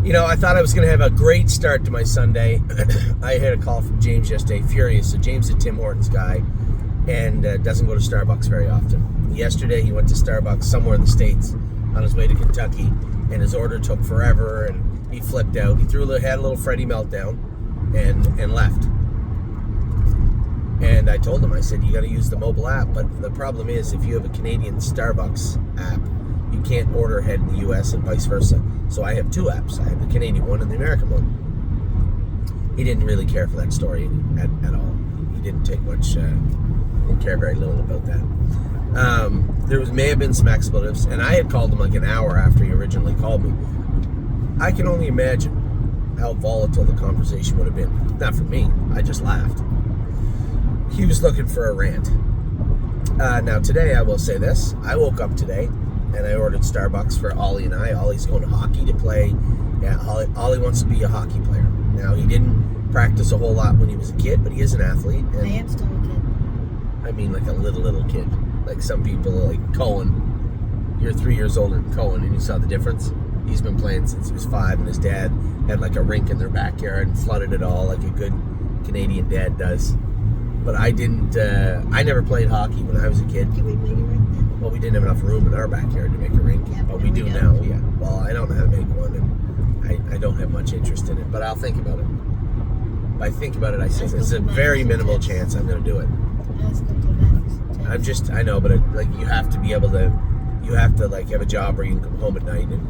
I thought I was going to have a great start to my Sunday. I had a call from James yesterday, furious. So James is a Tim Hortons guy and doesn't go to Starbucks very often. Yesterday he went to Starbucks somewhere in the States on his way to Kentucky, and his order took forever, and he flipped out. He had a little Freddy meltdown and left. And I told him, I said, you got to use the mobile app. But the problem is, if you have a Canadian Starbucks app, you can't order ahead in the U.S. and vice versa. So I have two apps. I have the Canadian one and the American one. He didn't really care for that story at all. He didn't take much, didn't care very little about that. There may have been some expletives, and I had called him like an hour after he originally called me. I can only imagine how volatile the conversation would have been. Not for me. I just laughed. He was looking for a rant. Now today, I will say this. I woke up today and I ordered Starbucks for Ollie and I. Ollie's going to hockey to play. Yeah, Ollie wants to be a hockey player. Now, he didn't practice a whole lot when he was a kid, but he is an athlete. And I am still a kid. I mean, like a little kid. Like some people, like Cohen. You're 3 years older than Cohen, and you saw the difference. He's been playing since he was 5, and his dad had like a rink in their backyard and flooded it all like a good Canadian dad does. But I didn't, I never played hockey when I was a kid. Can we make a rink then? Well, we didn't have enough room in our backyard to make a rink. Yeah, but we do now, yeah. Well, I don't know how to make one, and I don't have much interest in it, but I'll think about it. If I think about it, I say there's a very minimal chance I'm going to do it. I know, but you have to be able to, like have a job where you can come home at night and,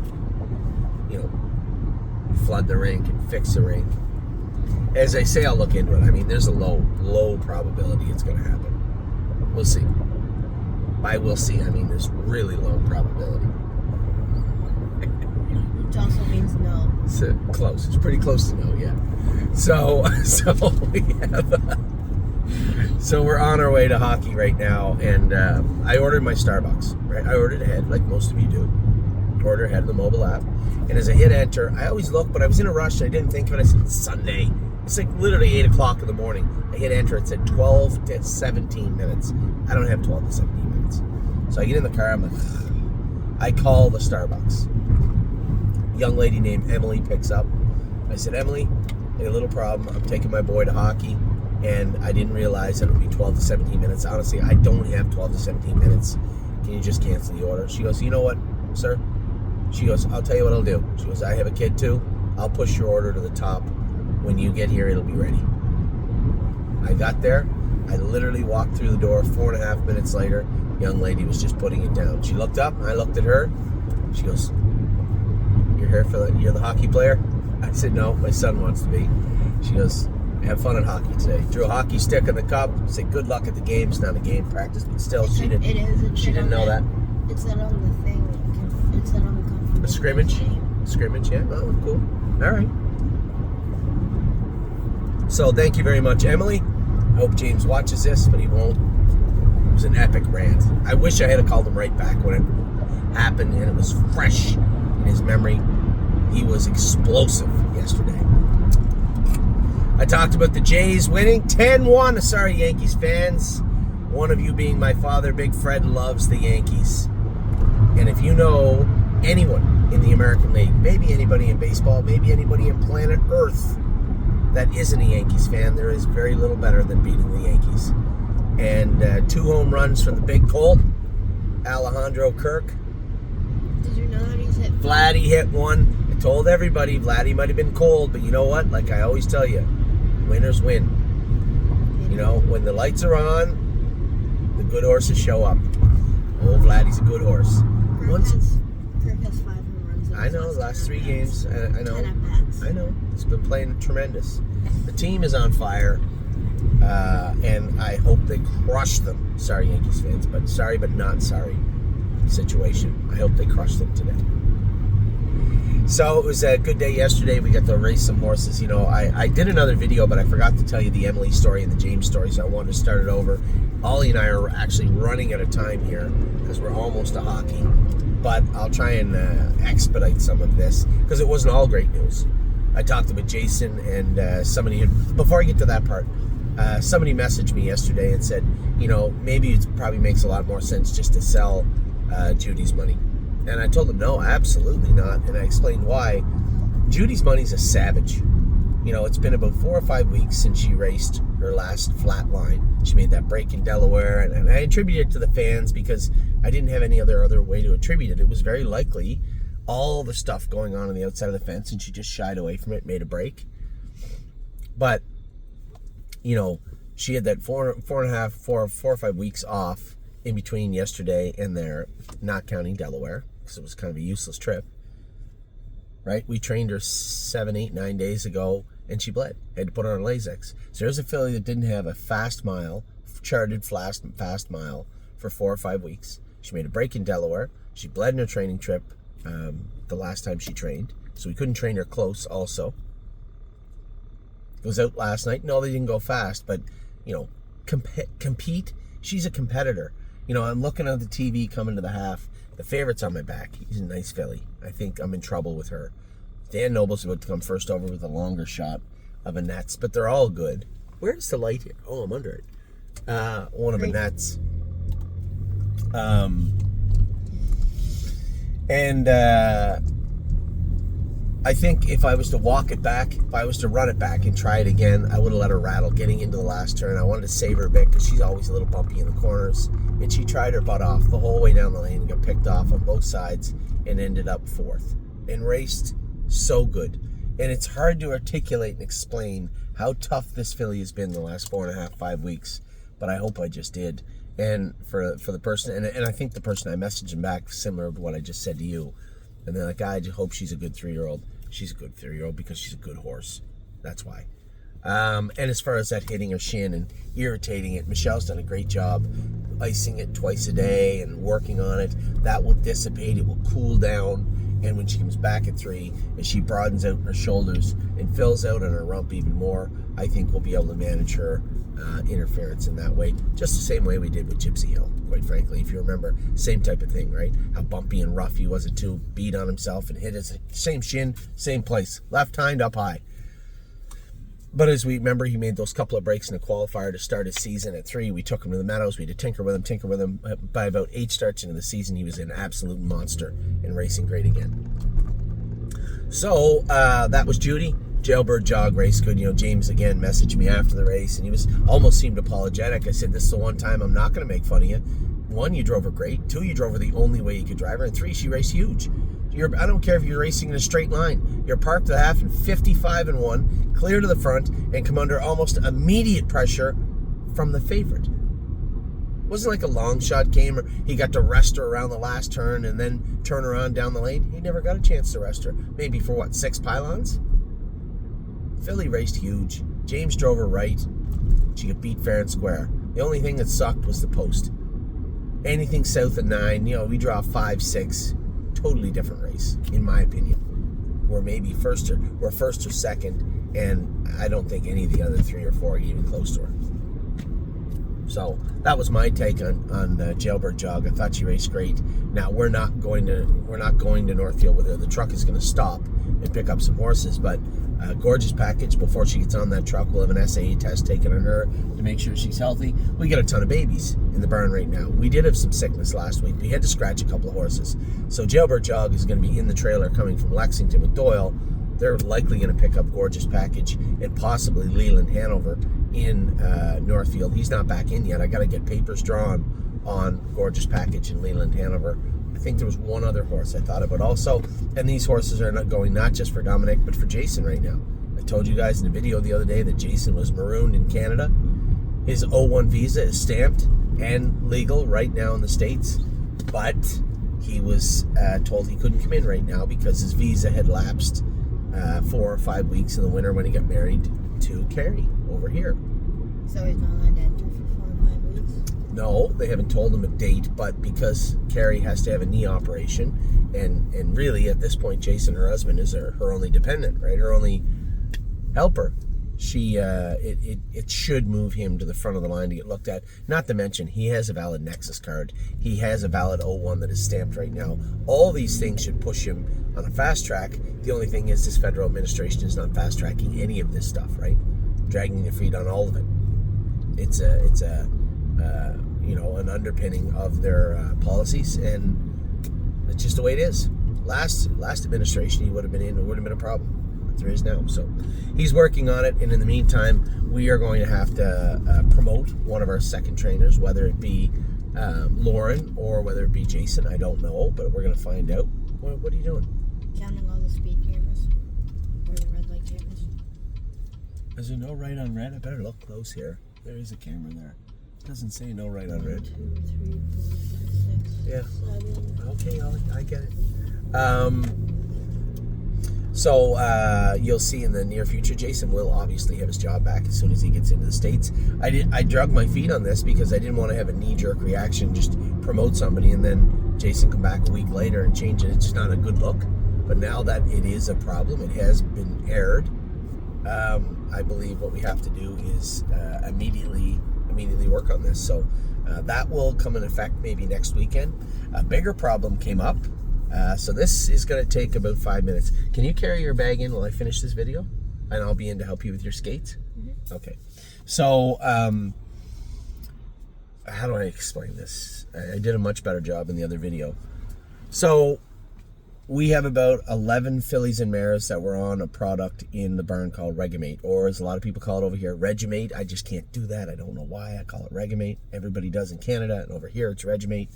flood the rink and fix the rink. As I say, I'll look into it. I mean, there's a low probability it's going to happen. We'll see. By we'll see, I mean there's really low probability. Which also means no. It's close. It's pretty close to no, yeah. So we have. So we're on our way to hockey right now, and I ordered my Starbucks. Right, I ordered ahead, like most of you do. Order ahead of the mobile app, and as I hit enter, I always look, but I was in a rush. I didn't think of it. I said it's Sunday. It's like literally 8 o'clock in the morning. I hit enter. It said 12 to 17 minutes. I don't have 12 to 17 minutes. So I get in the car. I'm like, I call the Starbucks. Young lady named Emily picks up. I said, Emily, I got a little problem. I'm taking my boy to hockey, and I didn't realize that it would be 12 to 17 minutes. Honestly, I don't have 12 to 17 minutes. Can you just cancel the order? She goes, you know what, sir? She goes, I'll tell you what I'll do. She goes, I have a kid too. I'll push your order to the top. When you get here, it'll be ready. I got there. I literally walked through the door. 4.5 minutes later, young lady was just putting it down. She looked up, and I looked at her. She goes, you're the hockey player? I said, no, my son wants to be. She goes, have fun at hockey today. Drew a hockey stick in the cup. Said, good luck at the game. It's not a game practice, but still, she didn't know that. It's not on the thing. It's not on the confirmation. A scrimmage? Scrimmage, yeah. Oh, cool. All right. So thank you very much, Emily. I hope James watches this, but he won't. It was an epic rant. I wish I had called him right back when it happened and it was fresh in his memory. He was explosive yesterday. I talked about the Jays winning 10-1. Sorry, Yankees fans. One of you being my father, Big Fred, loves the Yankees. And if you know anyone in the American League, maybe anybody in baseball, maybe anybody in planet Earth that isn't a Yankees fan, there is very little better than beating the Yankees. And 2 home runs from the big Colt, Alejandro Kirk. Did you know that he's hit? Vladdy hit one. I told everybody Vladdy might have been cold, but you know what? Like I always tell you, winners win. You know, when the lights are on, the good horses show up. Old Vladdy's a good horse. Kirk has 5 home runs. I know, the last 3 games. I know. 10 at bats. I know. He's been playing tremendous. The team is on fire, and I hope they crush them. Sorry, Yankees fans, but sorry but not sorry situation. I hope they crush them today. So it was a good day yesterday. We got to race some horses. You know, I did another video, but I forgot to tell you the Emily story and the James story, so I wanted to start it over. Ollie and I are actually running out of time here because we're almost to hockey. But I'll try and expedite some of this because it wasn't all great news. I talked about Jason and somebody, before I get to that part, somebody messaged me yesterday and said, you know, maybe it probably makes a lot more sense just to sell Judy's money. And I told them, no, absolutely not. And I explained why. Judy's Money's a savage. You know, it's been about 4 or 5 weeks since she raced her last flat line. She made that break in Delaware, and I attribute it to the fans because I didn't have any other way to attribute it. It was very likely all the stuff going on the outside of the fence, and she just shied away from it, made a break. But, you know, she had that four or 5 weeks off in between yesterday and there, not counting Delaware, because it was kind of a useless trip. Right? We trained her 7, 8, 9 days ago, and she bled. Had to put her on Lasix. So there's a filly that didn't have a fast mile, charted fast mile for 4 or 5 weeks. She made a break in Delaware. She bled in her training trip the last time she trained. So we couldn't train her close also. Was out last night. No, they didn't go fast, but, you know, compete. She's a competitor. You know, I'm looking at the TV coming to the half. The favorite's on my back. He's a nice filly. I think I'm in trouble with her. Dan Noble's about to come first over with a longer shot of a Nets, but they're all good. Where's the light here? Oh, I'm under it. One of a Nets. I think if I was to walk it back, if I was to run it back and try it again, I would have let her rattle getting into the last turn. I wanted to save her a bit because she's always a little bumpy in the corners. And she tried her butt off the whole way down the lane and got picked off on both sides and ended up 4th. And raced so good. And it's hard to articulate and explain how tough this filly has been the last 4.5, 5 weeks. But I hope I just did. And for the person, and I think the person I messaged him back, similar to what I just said to you. And they're like, I just hope she's a good 3-year-old. She's a good 3-year-old because she's a good horse. That's why. And as far as that hitting her shin and irritating it, Michelle's done a great job icing it twice a day and working on it. That will dissipate. It will cool down. And when she comes back at 3, and she broadens out her shoulders and fills out on her rump even more, I think we'll be able to manage her interference in that way. Just the same way we did with Gypsy Hill, quite frankly. If you remember, same type of thing, right? How bumpy and rough he was at 2, beat on himself and hit his same shin, same place. Left hind up high. But as we remember, he made those couple of breaks in the qualifier to start his season at 3. We took him to the Meadows. We had to tinker with him. By about 8 starts into the season, he was an absolute monster and racing great again. So that was Judy. Jailbird jog race good. You know, James again messaged me after the race, and he was almost seemed apologetic. I said, this is the one time I'm not going to make fun of you. 1, you drove her great. 2, you drove her the only way you could drive her. And 3, she raced huge. I don't care if you're racing in a straight line. You're parked to the half in 55-1, clear to the front, and come under almost immediate pressure from the favorite. It wasn't like a long shot came or he got to rest her around the last turn and then turn around down the lane. He never got a chance to rest her. Maybe for 6 pylons? Philly raced huge. James drove her right. She got beat fair and square. The only thing that sucked was the post. Anything south of 9, we draw 5, 6. Totally different race, in my opinion. We're maybe first or second, and I don't think any of the other 3 or 4 are even close to her. So that was my take on Jailbird Jog. I thought she raced great. Now we're not going to Northfield with her. The truck is going to stop and pick up some horses, but Gorgeous Package, before she gets on that truck, we'll have an SAE test taken on her to make sure she's healthy. We got a ton of babies in the barn right now. We did have some sickness last week. We had to scratch a couple of horses. So Jailbird Jog is going to be in the trailer coming from Lexington with Doyle. They're likely going to pick up Gorgeous Package and possibly Leland Hanover in Northfield. He's not back in yet. I got to get papers drawn on Gorgeous Package and Leland Hanover. I think there was one other horse I thought about also, and these horses are not going not just for Dominic but for Jason right now. I told you guys in a video the other day that Jason was marooned in Canada. His O1 visa is stamped and legal right now in the States, but he was told he couldn't come in right now because his visa had lapsed 4 or 5 weeks in the winter when he got married to Carrie over here. So he's not allowed to enter for 4 or 5 weeks? No, they haven't told him a date, but because Carrie has to have a knee operation, and really at this point, Jason, her husband, is her only dependent, right? Her only helper. It should move him to the front of the line to get looked at. Not to mention, he has a valid Nexus card. He has a valid O1 that is stamped right now. All these things should push him on a fast track. The only thing is this federal administration is not fast tracking any of this stuff, right? Dragging their feet on all of it. It's an underpinning of their policies, and it's just the way it is. last administration, he would have been in. It would have been a problem. But there is now. So he's working on it. And in the meantime, we are going to have to promote one of our second trainers, whether it be Lauren or whether it be Jason. I don't know, but we're going to find out. What are you doing? Counting all the speed cameras. Or the red light cameras. Is there no right on red? I better look close here. There is a camera there. It doesn't say no right on 1, red. 2, 3, 4, 5, 6, Yeah. 7. Okay, I get it. So you'll see in the near future, Jason will obviously have his job back as soon as he gets into the States. I drug my feet on this because I didn't want to have a knee-jerk reaction, just promote somebody and then Jason come back a week later and change it. It's just not a good look. But now that it is a problem, it has been aired. I believe what we have to do is immediately work on this. So that will come in effect maybe next weekend. A bigger problem came up. So this is going to take about 5 minutes. Can you carry your bag in while I finish this video? And I'll be in to help you with your skates? Mm-hmm. Okay. So how do I explain this? I did a much better job in the other video. So we have about 11 fillies and mares that were on a product in the barn called Regimate, or as a lot of people call it over here, Regimate. I just can't do that. I don't know why I call it Regimate. Everybody does in Canada, and over here it's Regimate.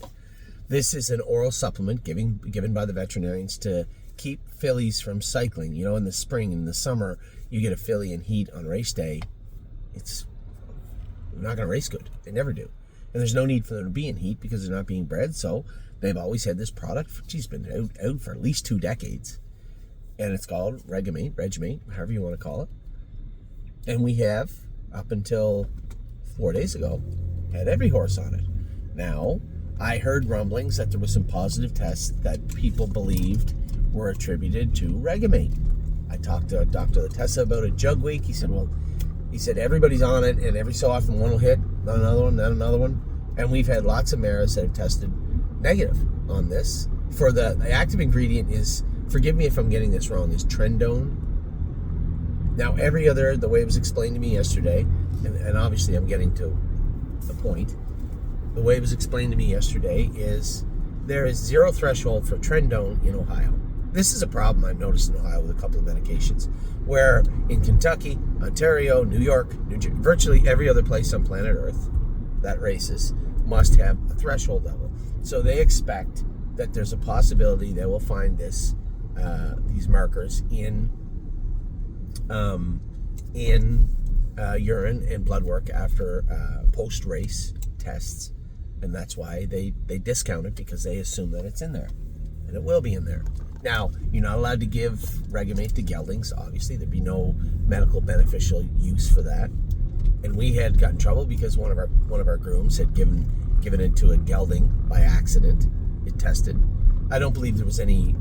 This is an oral supplement given by the veterinarians to keep fillies from cycling. You know, in the spring and the summer, you get a filly in heat on race day. It's not going to race good. They never do. And there's no need for them to be in heat because they're not being bred, so they've always had this product. It's been out for at least 2 decades. And it's called Regimate, however you want to call it. And we have, up until 4 days ago, had every horse on it. Now, I heard rumblings that there was some positive tests that people believed were attributed to Regimate. I talked to Dr. Latessa about it Jug Week. He said everybody's on it, and every so often one will hit, then another one, then another one. And we've had lots of mares that have tested negative on this. For the active ingredient is, forgive me if I'm getting this wrong, is Trendone. Now the way it was explained to me yesterday, and obviously I'm getting to the point, the way it was explained to me yesterday is there is zero threshold for Trendone in Ohio. This is a problem I've noticed in Ohio with a couple of medications, where in Kentucky, Ontario, New York, New Jersey, virtually every other place on planet Earth that races must have a threshold level. So they expect that there's a possibility they will find these markers in urine and blood work after post-race tests, and that's why they discount it, because they assume that it's in there, and it will be in there. Now, you're not allowed to give Regimate to geldings. Obviously, there'd be no medical beneficial use for that. And we had got in trouble because one of our grooms had given it to a gelding by accident. It tested. I don't believe there was any,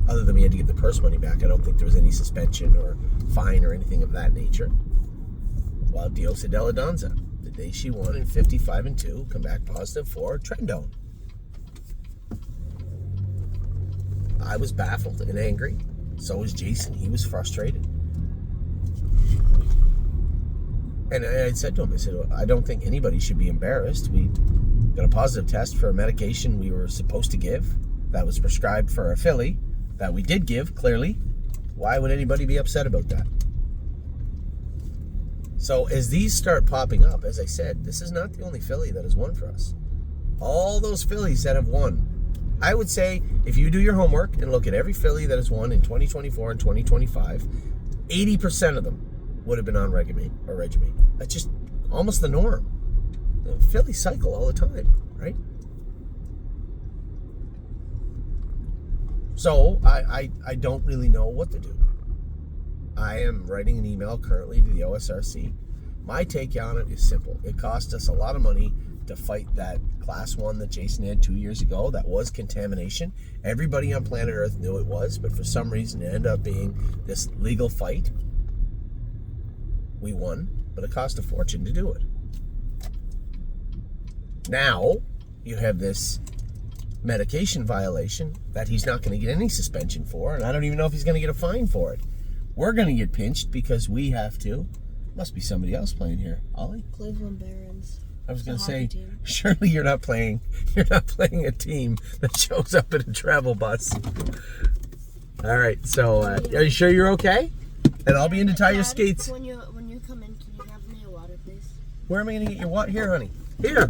other than we had to give the purse money back, I don't think there was any suspension or fine or anything of that nature. While Diosa Della Donza, the day she won in 55-2, come back positive for Trendone. I was baffled and angry. So was Jason. He was frustrated. And I said to him, I said, I don't think anybody should be embarrassed. We got a positive test for a medication we were supposed to give that was prescribed for a filly that we did give, clearly. Why would anybody be upset about that? So as these start popping up, as I said, this is not the only filly that has won for us. All those fillies that have won, I would say if you do your homework and look at every filly that has won in 2024 and 2025, 80% of them would have been on Regimate or Regimate. That's just almost the norm. The fillies cycle all the time, right? So I don't really know what to do. I am writing an email currently to the OSRC. My take on it is simple. It cost us a lot of money to fight that class 1 that Jason had 2 years ago. That was contamination. Everybody on planet Earth knew it was, but for some reason it ended up being this legal fight. We won, but it cost a fortune to do it. Now you have this medication violation that he's not going to get any suspension for, and I don't even know if he's going to get a fine for it. We're going to get pinched because we have to. Must be somebody else playing here. Ollie? Cleveland Barons. I was The going to hockey say, team. surely you're not playing a team that shows up in a travel bus. All right, so are you sure you're okay? And I'll be in to tie your Dad, skates. When you come in, can you grab me a water, please? Where am I going to get your water? Here, honey. Here.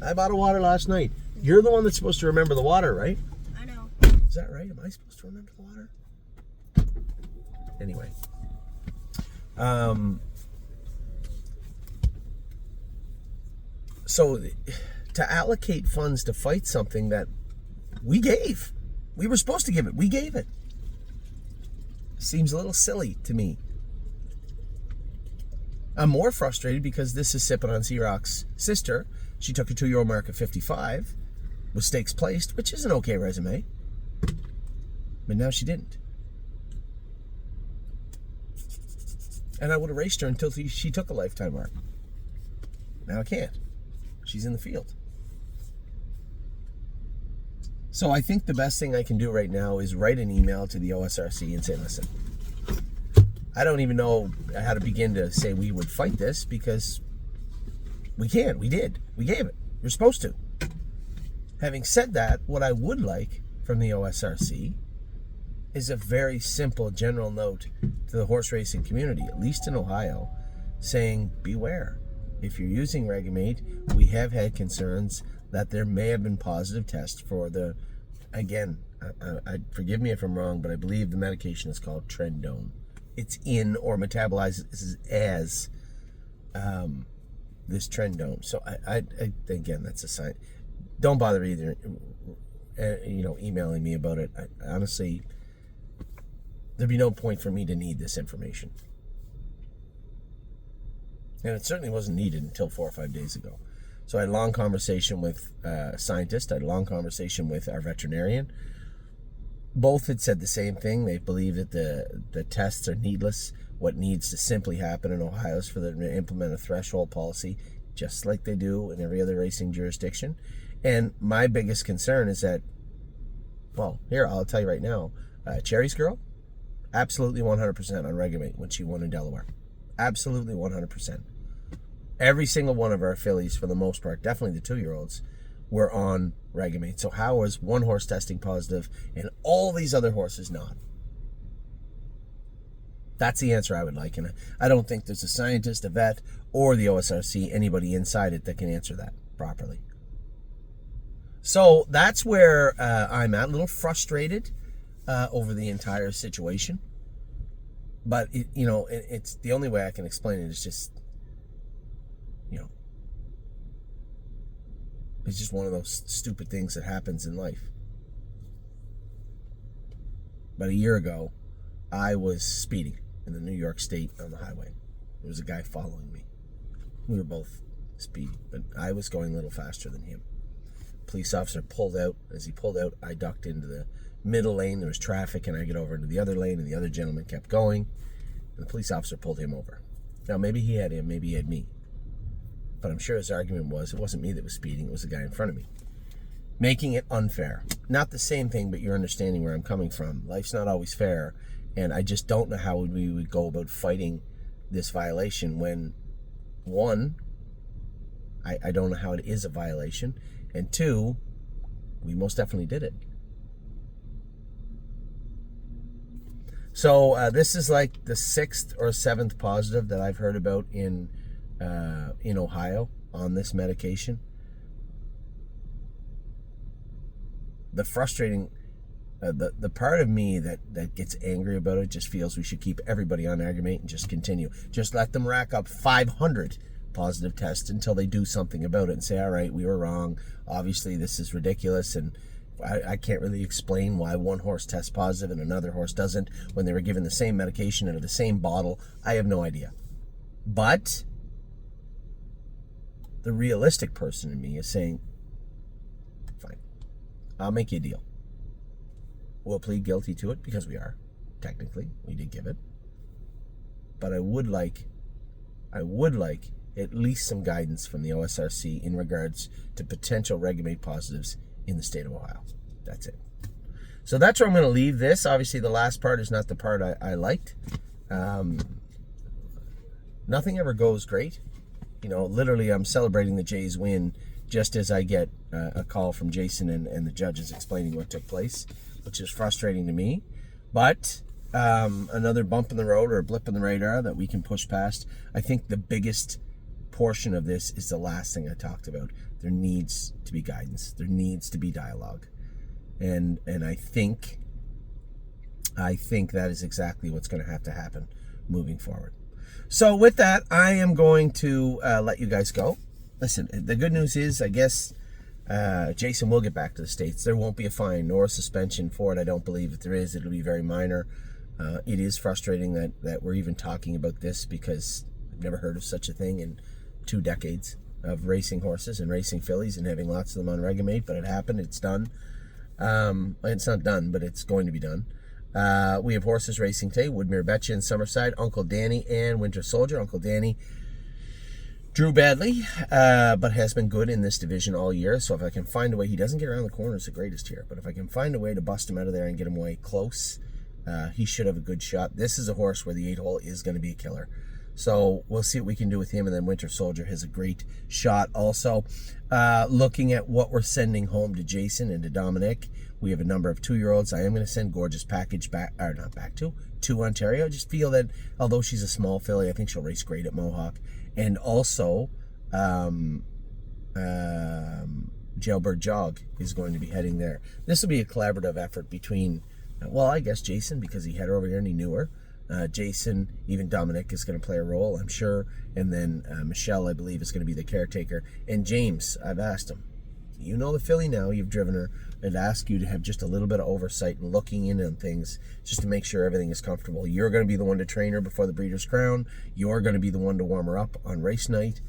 I bought a water last night. You're the one that's supposed to remember the water, right? I know. Is that right? Am I supposed to remember the water? Anyway. So to allocate funds to fight something that we gave, we were supposed to give it, we gave it, seems a little silly to me. I'm more frustrated because this is Sippin' on Xerox's sister. She took a 2-year-old mark at 55 with stakes placed, which is an okay resume. But now she didn't. And I would have raced her until she took a lifetime mark. Now I can't. She's in the field. So I think the best thing I can do right now is write an email to the OSRC and say, listen, I don't even know how to begin to say we would fight this because we can't. We did. We gave it. We're supposed to. Having said that, what I would like from the OSRC is a very simple general note to the horse racing community, at least in Ohio, saying beware. If you're using Regimate, we have had concerns that there may have been positive tests for the, again, I forgive me if I'm wrong, but I believe the medication is called Trendone. It's in or metabolizes as this Trendone. So I again, that's a sign. Don't bother either, emailing me about it. Honestly, there'd be no point for me to need this information. And it certainly wasn't needed until 4 or 5 days ago. So I had a long conversation with a scientist. I had a long conversation with our veterinarian. Both had said the same thing. They believe that the tests are needless. What needs to simply happen in Ohio is for them to implement a threshold policy, just like they do in every other racing jurisdiction. And my biggest concern is that, well, here, I'll tell you right now, Cherry's girl, absolutely 100% on Regimate when she won in Delaware. Absolutely 100%. Every single one of our fillies, for the most part, definitely the 2-year-olds, were on Regimate. So how is one horse testing positive and all these other horses not? That's the answer I would like. And I don't think there's a scientist, a vet, or the OSRC, anybody inside it that can answer that properly. So that's where I'm at, a little frustrated over the entire situation. But, it's the only way I can explain it is just, it's just one of those stupid things that happens in life. About a year ago, I was speeding in the New York State on the highway. There was a guy following me. We were both speeding, but I was going a little faster than him. Police officer pulled out. As he pulled out, I ducked into the middle lane. There was traffic, and I get over into the other lane, and the other gentleman kept going. And the police officer pulled him over. Now, maybe he had him, maybe he had me. But I'm sure his argument was, it wasn't me that was speeding, it was the guy in front of me. Making it unfair. Not the same thing, but you're understanding where I'm coming from. Life's not always fair, and I just don't know how we would go about fighting this violation when, one, I don't know how it is a violation, and two, we most definitely did it. So this is like the 6th or 7th positive that I've heard about in Ohio on this medication. The frustrating, the part of me that gets angry about it just feels we should keep everybody on Regimate and just continue. Just let them rack up 500 positive tests until they do something about it and say, all right, we were wrong. Obviously, this is ridiculous, and I can't really explain why one horse tests positive and another horse doesn't when they were given the same medication out of the same bottle. I have no idea. But the realistic person in me is saying, fine, I'll make you a deal. We'll plead guilty to it because we are. Technically, we did give it. But I would like at least some guidance from the OSRC in regards to potential Regimate positives in the state of Ohio. That's it. So that's where I'm going to leave this. Obviously, the last part is not the part I liked. Nothing ever goes great literally I'm celebrating the Jays win just as I get a call from Jason and the judges explaining what took place, which is frustrating to me. But another bump in the road or a blip in the radar that we can push past. I think the biggest portion of this is the last thing I talked about. There needs to be guidance. There needs to be dialogue. And I think that is exactly what's going to have to happen moving forward. So with that, I am going to let you guys go. Listen, the good news is, I guess, Jason will get back to the States. There won't be a fine nor a suspension for it. I don't believe if there is, it'll be very minor. It is frustrating that we're even talking about this because I've never heard of such a thing in 2 decades of racing horses and racing fillies and having lots of them on Regamate, but it happened. It's done. It's not done, but it's going to be done. We have horses racing today. Woodmere Betcha in Summerside, Uncle Danny and Winter Soldier. Uncle Danny drew badly, but has been good in this division all year. So if I can find a way, he doesn't get around the corners the greatest here, but if I can find a way to bust him out of there and get him away close, he should have a good shot. This is a horse where the 8-hole is going to be a killer. So we'll see what we can do with him. And then Winter Soldier has a great shot also. Looking at what we're sending home to Jason and to Dominic, we have a number of 2-year-olds. I am going to send Gorgeous Package to Ontario. I just feel that although she's a small filly, I think she'll race great at Mohawk. And also, Jailbird Jog is going to be heading there. This will be a collaborative effort between, I guess Jason, because he had her over here and he knew her. Jason, even Dominic is going to play a role, I'm sure. And then Michelle, I believe, is going to be the caretaker. And James, I've asked him, you know the filly now, you've driven her. I'd ask you to have just a little bit of oversight and looking in on things just to make sure everything is comfortable. You're going to be the one to train her before the Breeders' Crown. You're going to be the one to warm her up on race night.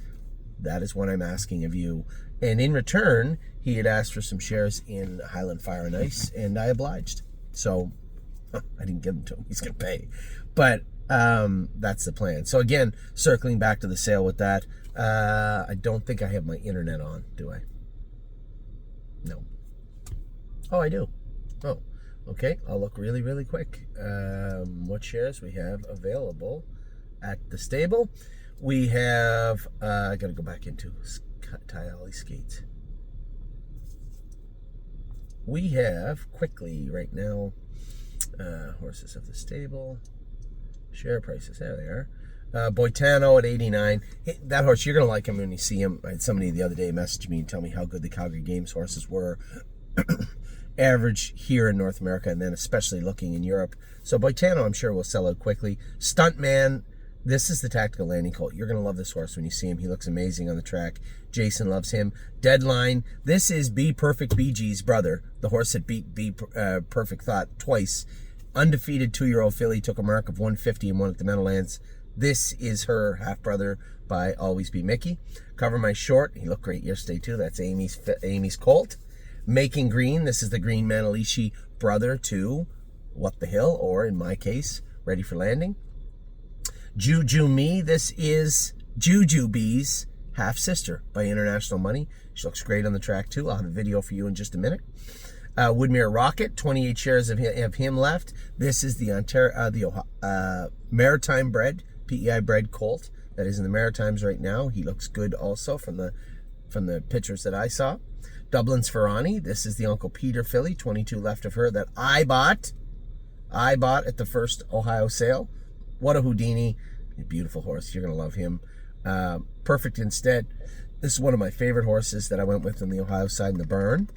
That is what I'm asking of you. And in return, he had asked for some shares in Highland Fire and Ice, and I obliged. So I didn't give them to him. He's going to pay. But that's the plan. So again, circling back to the sale with that, I don't think I have my internet on, do I? No. Oh, I do. Oh, okay. I'll look really, really quick. What shares we have available at the stable. We have, I got to go back into Tyali Skates. We have quickly right now, horses of the stable, share prices. There they are. Boitano at 89. That horse, you're going to like him when you see him. I had somebody the other day message me and tell me how good the Calgary Games horses were. Average here in North America, and then especially looking in Europe. So Boitano, I'm sure, will sell out quickly. Stuntman, this is the Tactical Landing Colt. You're going to love this horse when you see him. He looks amazing on the track. Jason loves him. Deadline, this is Be Perfect BG's brother, the horse that beat Perfect Thought twice. Undefeated 2-year-old filly, took a mark of 150 and won at the Meadowlands. This is her half-brother by Always Be Mickey. Cover My Short, he looked great yesterday too. That's Amy's colt. Making Green, this is the Green Manalishi brother to What the Hill, or in my case, Ready for Landing. Juju Me, this is Juju Bee's half-sister by International Money. She looks great on the track too. I'll have a video for you in just a minute. Woodmere Rocket, 28 shares of him left. This is the Maritime bred, PEI bred colt that is in the Maritimes right now. He looks good also from the pictures that I saw. Dublin's Ferrani, this is the Uncle Peter filly, 22 left of her that I bought at the first Ohio sale. What a Houdini, a beautiful horse. You're going to love him. Perfect Instead, this is one of my favorite horses that I went with on the Ohio side in the Burn.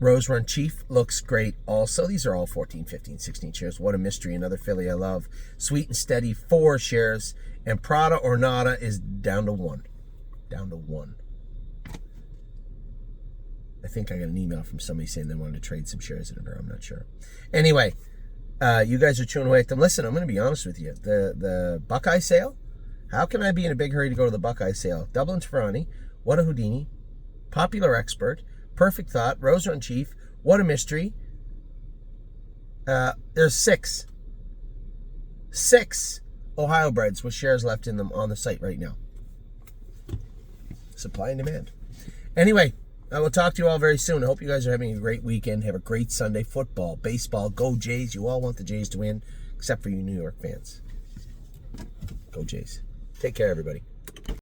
Rose Run Chief looks great also. These are all 14, 15, 16 shares. What a Mystery, another filly I love. Sweet and Steady, 4 shares. And Prada or Nada is down to 1. Down to 1. I think I got an email from somebody saying they wanted to trade some shares in her. I'm not sure. Anyway, you guys are chewing away at them. Listen, I'm going to be honest with you. The Buckeye sale, how can I be in a big hurry to go to the Buckeye sale? Dublin's Ferrani, What a Houdini, Popular Expert, Perfect Thought, Rose Run Chief, What a Mystery. There's 6 Ohio breds with shares left in them on the site right now. Supply and demand. Anyway, I will talk to you all very soon. I hope you guys are having a great weekend. Have a great Sunday. Football, baseball, go Jays. You all want the Jays to win, except for you New York fans. Go Jays. Take care, everybody.